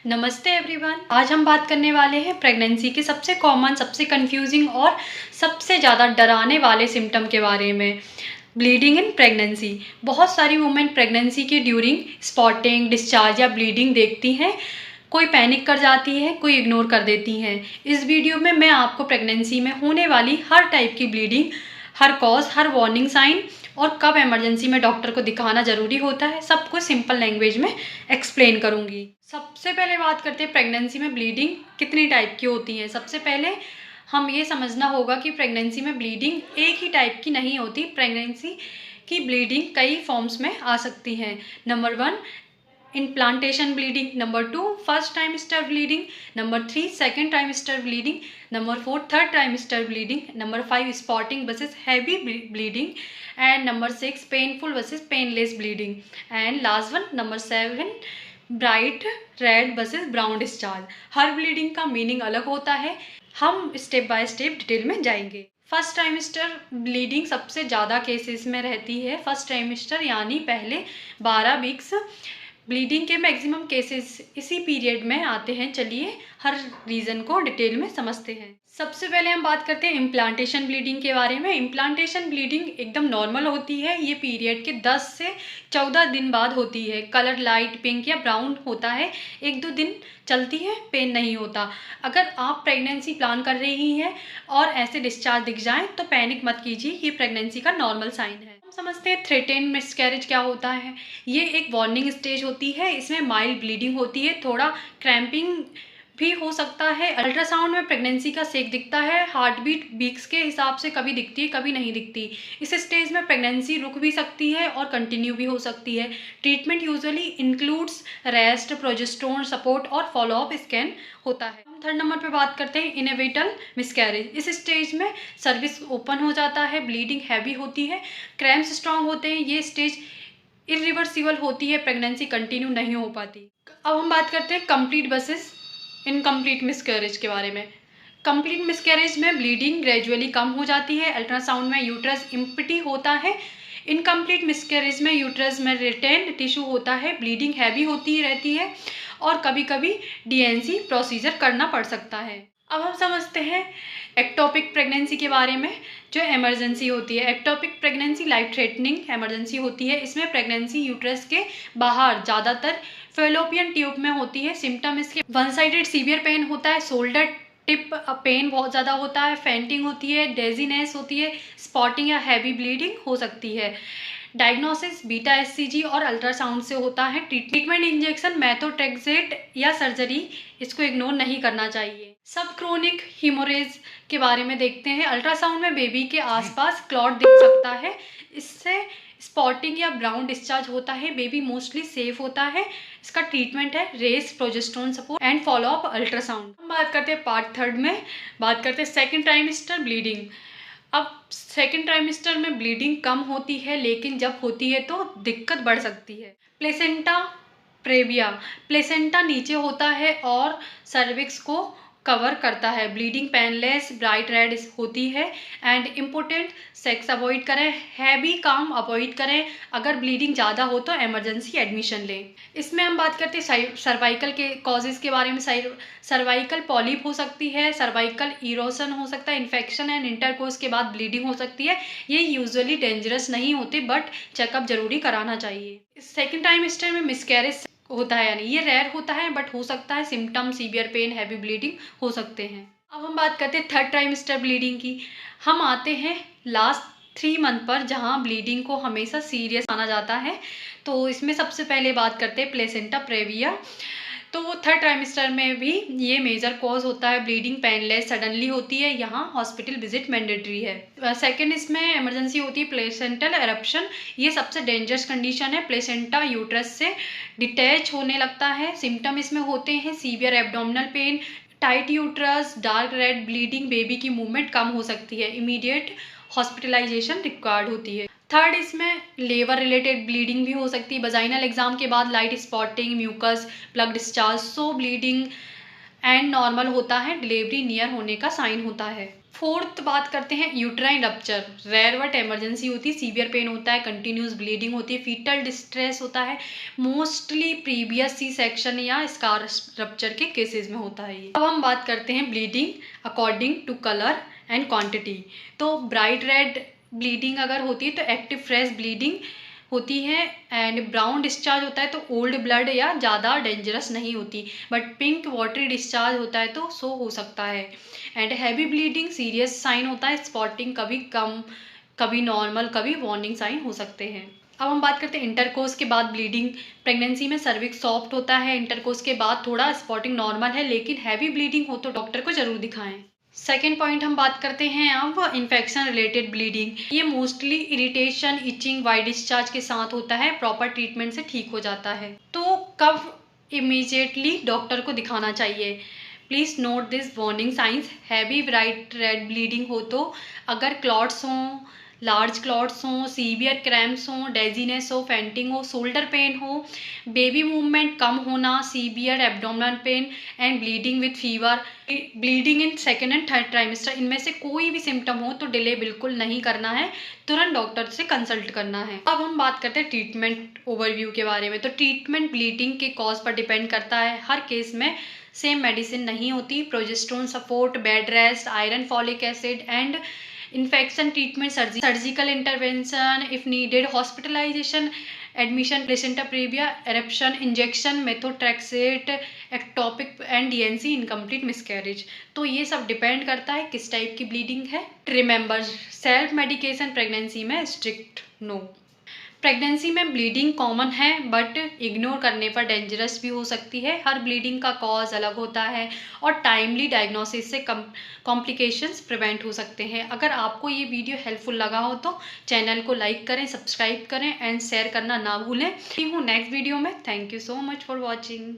नमस्ते एवरीवन। आज हम बात करने वाले हैं प्रेगनेंसी के सबसे कॉमन, सबसे कंफ्यूजिंग और सबसे ज़्यादा डराने वाले सिम्टम के बारे में। Bleeding in pregnancy. बहुत सारी वुमेन प्रेगनेंसी के ड्यूरिंग स्पॉटिंग, डिस्चार्ज या ब्लीडिंग देखती हैं। कोई पैनिक कर जाती है, कोई इग्नोर कर देती हैं। इस वीडियो में मैं आपको प्रेगनेंसी में होने वाली हर टाइप की ब्लीडिंग, हर कॉज, हर वार्निंग साइन और कब इमरजेंसी में डॉक्टर को दिखाना ज़रूरी होता है, सब कुछ सिंपल लैंग्वेज में एक्सप्लेन करूँगी। सबसे पहले बात करते हैं प्रेगनेंसी में ब्लीडिंग कितनी टाइप की होती है। सबसे पहले हम ये समझना होगा कि प्रेगनेंसी में ब्लीडिंग एक ही टाइप की नहीं होती। प्रेगनेंसी की ब्लीडिंग कई फॉर्म्स में आ सकती हैं। Number 1 implantation bleeding, number 2 first trimester bleeding, number 3 second trimester bleeding, number 4 third trimester bleeding, number 5 spotting versus heavy bleeding and number 6 painful versus painless bleeding and last one number 7 bright red versus brown discharge. Her bleeding का meaning अलग होता है। हम step by step detail में जाएंगे। First trimester bleeding सबसे ज़्यादा cases में रहती है। फर्स्ट ट्राइमेस्टर यानी पहले 12 वीक्स ब्लीडिंग के मैक्सिमम केसेस इसी पीरियड में आते हैं। चलिए हर रीज़न को डिटेल में समझते हैं। सबसे पहले हम बात करते हैं इम्प्लांटेशन ब्लीडिंग के बारे में। इम्प्लांटेशन ब्लीडिंग एकदम नॉर्मल होती है। ये पीरियड के 10 से 14 दिन बाद होती है। कलर लाइट पिंक या ब्राउन होता है। 1-2 दिन चलती है, पेन नहीं होता। अगर आप प्रेगनेंसी प्लान कर रही हैं और ऐसे डिस्चार्ज दिख जाएं तो पैनिक मत कीजिए, ये प्रेगनेंसी का नॉर्मल साइन है। हम समझते हैं थ्रेटेन मिसकैरेज क्या होता है। ये एक वार्निंग स्टेज होती है। इसमें माइल्ड ब्लीडिंग होती है, थोड़ा क्रैम्पिंग भी हो सकता है। अल्ट्रासाउंड में प्रेगनेंसी का सेक दिखता है। हार्ट बीट वीक्स के हिसाब से कभी दिखती है, कभी नहीं दिखती। इस स्टेज में प्रेगनेंसी रुक भी सकती है और कंटिन्यू भी हो सकती है। Treatment usually includes rest, progesterone support और फॉलोअप स्कैन होता है। हम थर्ड नंबर पे बात करते हैं इनएविटेबल मिसकैरेज। इस स्टेज में सर्विस ओपन हो जाता है, ब्लीडिंग हैवी होती है, क्रैम्प्स स्ट्रांग होते हैं। ये स्टेज इरिवर्सिबल होती है, प्रेगनेंसी कंटिन्यू नहीं हो पाती। अब हम बात करते हैं कंप्लीट वर्सेस इनकम्प्लीट मिसकैरेज के बारे में। कंप्लीट मिसकैरेज में ब्लीडिंग ग्रेजुअली कम हो जाती है। अल्ट्रासाउंड में यूट्रस इम्पटी होता है। इनकम्प्लीट मिसकैरेज में यूट्रस में रिटेन टिश्यू होता है, ब्लीडिंग हैवी होती रहती है और कभी कभी डीएनसी प्रोसीजर करना पड़ सकता है। अब हम समझते हैं एक्टोपिक प्रेगनेंसी के बारे में, जो इमरजेंसी होती है। Ectopic pregnancy life threatening emergency होती है। इसमें प्रेगनेंसी यूट्रस के बाहर ज़्यादातर फेलोपियन ट्यूब में होती है। सिम्टम इसके वन साइडेड सीवियर पेन होता है, शोल्डर टिप पेन बहुत ज़्यादा होता है, फेंटिंग होती है, डेजीनेस होती है, स्पॉटिंग या हैवी ब्लीडिंग हो सकती है। डायग्नोसिस बीटा एचसीजी और अल्ट्रासाउंड से होता है। ट्रीटमेंट इंजेक्शन मेथोट्रेक्सेट या सर्जरी, इसको इग्नोर नहीं करना चाहिए। सब क्रोनिक हीमोरेज के बारे में देखते हैं। अल्ट्रासाउंड में बेबी के आसपास क्लॉट दिख सकता है, इससे स्पॉटिंग या ब्राउन डिस्चार्ज होता है। बेबी मोस्टली सेफ होता है। इसका ट्रीटमेंट है rest, progesterone support and follow up ultrasound. हम बात करते हैं पार्ट थर्ड में, बात करते हैं सेकेंड ट्राइमेस्टर ब्लीडिंग। अब सेकेंड ट्राइमेस्टर में ब्लीडिंग कम होती है, लेकिन जब होती है तो दिक्कत बढ़ सकती है। प्लेसेंटा प्रेविया, प्लेसेंटा नीचे होता है और सर्विक्स को कवर करता है। ब्लीडिंग पेनलेस ब्राइट रेड होती है एंड इम्पोर्टेंट सेक्स अवॉइड करें, हैवी काम अवॉइड करें। अगर ब्लीडिंग ज़्यादा हो तो इमरजेंसी एडमिशन लें। इसमें हम बात करते हैं सर्वाइकल के कॉजेज़ के बारे में। सर्वाइकल पॉलिप हो सकती है, सर्वाइकल इरोशन हो सकता है, इन्फेक्शन एंड इंटरकोर्स के बाद ब्लीडिंग हो सकती है। ये यूजुअली डेंजरस नहीं होते, बट चेकअप जरूरी कराना चाहिए। सेकेंड ट्राइमेस्टर में मिसकैरेज होता है, यानी ये रेयर होता है बट हो सकता है। Symptom severe pain, heavy bleeding हो सकते हैं। अब हम बात करते हैं थर्ड ट्राइमेस्टर ब्लीडिंग की। हम आते हैं लास्ट 3 मंथ पर, जहां ब्लीडिंग को हमेशा सीरियस माना जाता है। तो इसमें सबसे पहले बात करते हैं प्लेसेंटा प्रेविया। तो वो थर्ड ट्राइमेस्टर में भी ये मेजर कॉज होता है। ब्लीडिंग पेनलेस सडनली होती है, यहाँ हॉस्पिटल विजिट मैंडेटरी है। सेकंड इसमें इमरजेंसी होती है प्लेसेंटल एरप्शन। ये सबसे डेंजरस कंडीशन है। प्लेसेंटा यूट्रस से डिटैच होने लगता है। सिम्टम इसमें होते हैं severe abdominal pain, tight uterus, dark red bleeding, baby की मूवमेंट कम हो सकती है, इमीडिएट हॉस्पिटलाइजेशन रिक्वायर्ड होती है। थर्ड इसमें लेबर रिलेटेड ब्लीडिंग भी हो सकती है। वजाइनल एग्जाम के बाद light spotting, mucus, plug discharge, so bleeding and normal होता है। डिलीवरी नियर होने का साइन होता है। फोर्थ बात करते हैं uterine rupture. Rare but emergency होती है, सीवियर पेन होता है, कंटिन्यूस ब्लीडिंग होती है, फीटल डिस्ट्रेस होता है, मोस्टली प्रीवियस सी सेक्शन या स्कार रप्चर के केसेस में होता है ये। अब हम बात करते हैं bleeding according to colour and quantity. तो ब्राइट रेड ब्लीडिंग अगर होती है तो एक्टिव फ्रेश ब्लीडिंग होती है, एंड ब्राउन डिस्चार्ज होता है तो ओल्ड ब्लड या ज़्यादा डेंजरस नहीं होती, बट पिंक वाटरी डिस्चार्ज होता है तो सो हो सकता है। And heavy bleeding serious sign होता है, स्पॉटिंग कभी कम कभी नॉर्मल कभी वार्निंग साइन हो सकते हैं। अब हम बात करते हैं इंटरकोर्स के बाद ब्लीडिंग। प्रेगनेंसी में सर्विक्स सॉफ्ट होता है, इंटरकोर्स के बाद थोड़ा स्पॉटिंग नॉर्मल है, लेकिन हैवी ब्लीडिंग हो तो डॉक्टर को जरूर दिखाएं। सेकेंड पॉइंट हम बात करते हैं अब इन्फेक्शन रिलेटेड ब्लीडिंग। ये mostly irritation, itching, white discharge के साथ होता है, प्रॉपर ट्रीटमेंट से ठीक हो जाता है। तो कब इमीडिएटली डॉक्टर को दिखाना चाहिए? Please note this warning science. Heavy bright red bleeding हो तो, अगर क्लॉट्स हों, लार्ज क्लॉट्स हों, सीवियर क्रैम्प्स हों, डेजीनेस हो, फेंटिंग हो, शोल्डर पेन हो, बेबी मूवमेंट कम होना, severe abdominal pain and bleeding with fever, bleeding in second and third trimester, इनमें से कोई भी सिम्टम हो तो डिले बिल्कुल नहीं करना है, तुरंत डॉक्टर से कंसल्ट करना है। अब हम बात करते हैं ट्रीटमेंट ओवरव्यू के बारे में। तो ट्रीटमेंट ब्लीडिंग के कॉज पर डिपेंड करता है, हर केस में सेम मेडिसिन नहीं होती। Progesterone support, bed rest, iron, folic acid and infection treatment, surgical intervention if needed, hospitalisation, admission, placenta previa, abruption, injection, methotrexate, ectopic and DNC, incomplete miscarriage. तो ये सब डिपेंड करता है किस टाइप की ब्लीडिंग है। रिमेंबर, सेल्फ मेडिकेशन प्रेगनेंसी में strict no. Pregnancy में ब्लीडिंग कॉमन है, बट इग्नोर करने पर डेंजरस भी हो सकती है। हर ब्लीडिंग का कॉज अलग होता है और टाइमली डायग्नोसिस से कॉम्प्लिकेशंस प्रिवेंट हो सकते हैं। अगर आपको ये वीडियो हेल्पफुल लगा हो तो चैनल को लाइक करें, सब्सक्राइब करें एंड शेयर करना ना भूलें। मिलती हूँ नेक्स्ट वीडियो में। Thank you so much for watching.